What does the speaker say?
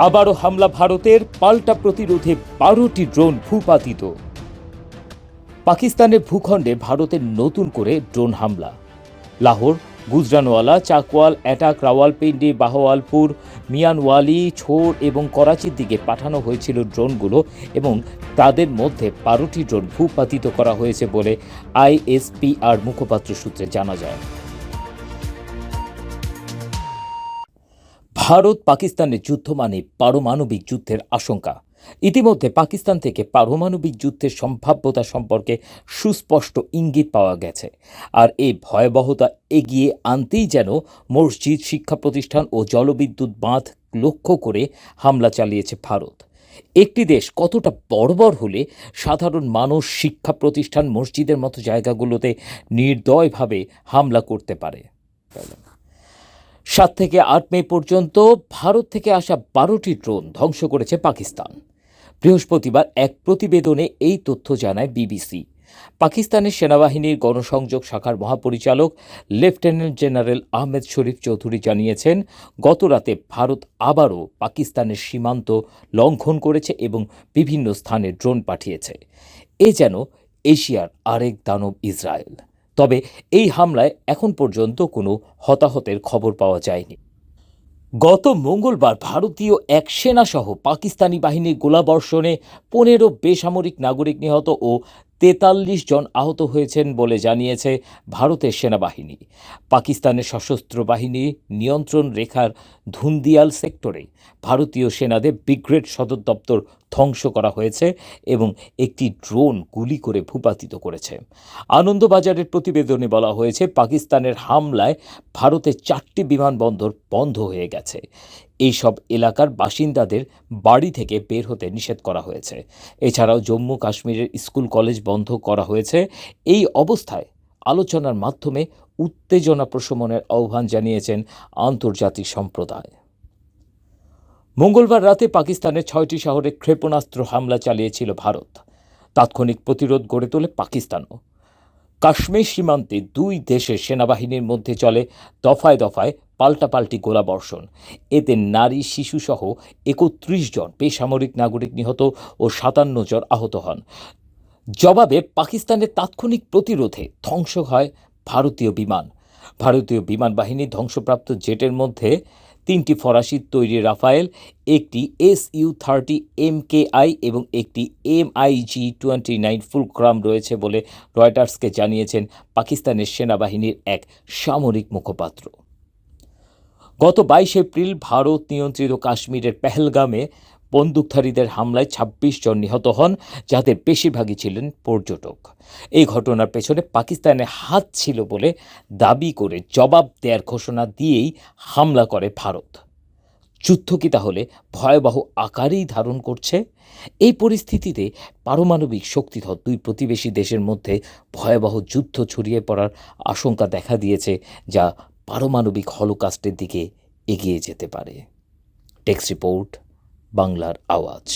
আবারও হামলা ভারতের, পাল্টা প্রতিরোধে 12টি ড্রোন ভূপাতিত। পাকিস্তানের ভূখণ্ডে ভারতের নতুন করে ড্রোন হামলা। লাহোর, গুজরানওয়ালা, চাকওয়াল, অ্যাটাক, রাওয়ালপিন্ডি, বাহওয়ালপুর, মিয়ানওয়ালি, ছোড় এবং করাচির দিকে পাঠানো হয়েছিল ড্রোনগুলো এবং তাদের মধ্যে 12টি ড্রোন ভূপাতিত করা হয়েছে বলে আইএসপিআর মুখপাত্র সূত্রে জানা যায়। ভারত পাকিস্তানের যুদ্ধ মানে পারমাণবিক যুদ্ধের আশঙ্কা। ইতিমধ্যে পাকিস্তান থেকে পারমাণবিক যুদ্ধের সম্ভাব্যতা সম্পর্কে সুস্পষ্ট ইঙ্গিত পাওয়া গেছে। আর এই ভয়াবহতা এগিয়ে আনতেই যেন মসজিদ, শিক্ষা প্রতিষ্ঠান ও জলবিদ্যুৎ বাঁধ লক্ষ্য করে হামলা চালিয়েছে ভারত। একটি দেশ কতটা বর্বর হলে সাধারণ মানুষ, শিক্ষা প্রতিষ্ঠান, মসজিদের মতো জায়গাগুলোতে নির্দয়ভাবে হামলা করতে পারে। 7 থেকে 8 মে পর্যন্ত ভারত থেকে আসা 12টি ড্রোন ধ্বংস করেছে পাকিস্তান। বৃহস্পতিবার এক প্রতিবেদনে এই তথ্য জানায় বিবিসি। পাকিস্তানের সেনাবাহিনীর গণসংযোগ শাখার মহাপরিচালক লেফটেন্যান্ট জেনারেল আহমেদ শরীফ চৌধুরী জানিয়েছেন, গতরাতে ভারত আবারও পাকিস্তানের সীমান্ত লঙ্ঘন করেছে এবং বিভিন্ন স্থানে ড্রোন পাঠিয়েছে। এ যেন এশিয়ার আরেক দানব ইসরায়েল। তবে এই হামলায় এখন পর্যন্ত কোনো হতাহতের খবর পাওয়া যায়নি। গত মঙ্গলবার ভারতীয় এক সেনাসহ পাকিস্তানি বাহিনীর গোলাবর্ষণে 15 বেসামরিক নাগরিক নিহত ও 43 জন আহত হয়েছেন বলে জানিয়েছে ভারতের সেনাবাহিনী। পাকিস্তানের সশস্ত্র বাহিনী নিয়ন্ত্রণ রেখার ধুন্দিয়াল সেক্টরে ভারতীয় সেনাদের ব্রিগেড সদর দপ্তর ধ্বংস করা হয়েছে এবং একটি ড্রোন গুলি করে ভূপাতিত করেছে। আনন্দবাজারের প্রতিবেদনে বলা হয়েছে, পাকিস্তানের হামলায় ভারতের 4টি বিমানবন্দর বন্ধ হয়ে গেছে। এইসব এলাকার বাসিন্দাদের বাড়ি থেকে বের হতে নিষেধ করা হয়েছে। এছাড়াও জম্মু কাশ্মীরের স্কুল কলেজ বন্ধ করা হয়েছে। এই অবস্থায় আলোচনার মাধ্যমে উত্তেজনা প্রশমনের আহ্বান জানিয়েছেন আন্তর্জাতিক সম্প্রদায়। মঙ্গলবার রাতে পাকিস্তানের 6টি শহরে ক্ষেপণাস্ত্র হামলা চালিয়েছিল ভারত। তাৎক্ষণিক প্রতিরোধ গড়ে তোলে পাকিস্তানও। কাশ্মীর সীমান্তে দুই দেশের সেনাবাহিনীর মধ্যে চলে দফায় দফায় পাল্টাপাল্টি গোলাবর্ষণ। এতে নারী, শিশুসহ 31 জন বেসামরিক নাগরিক নিহত ও 57 জন আহত হন। জবাবে পাকিস্তানের তাৎক্ষণিক প্রতিরোধে ধ্বংস হয় ভারতীয় বিমান। ভারতীয় বিমান বাহিনীর ধ্বংসপ্রাপ্ত জেটের মধ্যে 3টি ফরাসি তৈরি রাফায়েল, একটি SU-30 MKI এবং একটি MiG-29 ফুলক্রাম রয়েছে বলে রয়টার্সকে জানিয়েছেন পাকিস্তানের সেনাবাহিনীর এক সামরিক মুখপাত্র। গত 22 এপ্রিল ভারত নিয়ন্ত্রিত কাশ্মীরের পেহেলগামে বন্দুকধারীদের হামলায় 26 জন নিহত হন, যাদের বেশিরভাগই ছিলেন পর্যটক। এই ঘটনার পেছনে পাকিস্তানের হাত ছিল বলে দাবি করে জবাব দেওয়ার ঘোষণা দিয়েই হামলা করে ভারত। যুদ্ধ কি তাহলে ভয়াবহ আকারেই ধারণ করছে? এই পরিস্থিতিতে পারমাণবিক শক্তিধর দুই প্রতিবেশী দেশের মধ্যে ভয়াবহ যুদ্ধ ছড়িয়ে পড়ার আশঙ্কা দেখা দিয়েছে, যা পারমাণবিক হলোকাস্টের দিকে এগিয়ে যেতে পারে। টেক্সট রিপোর্ট, বাংলার আওয়াজ।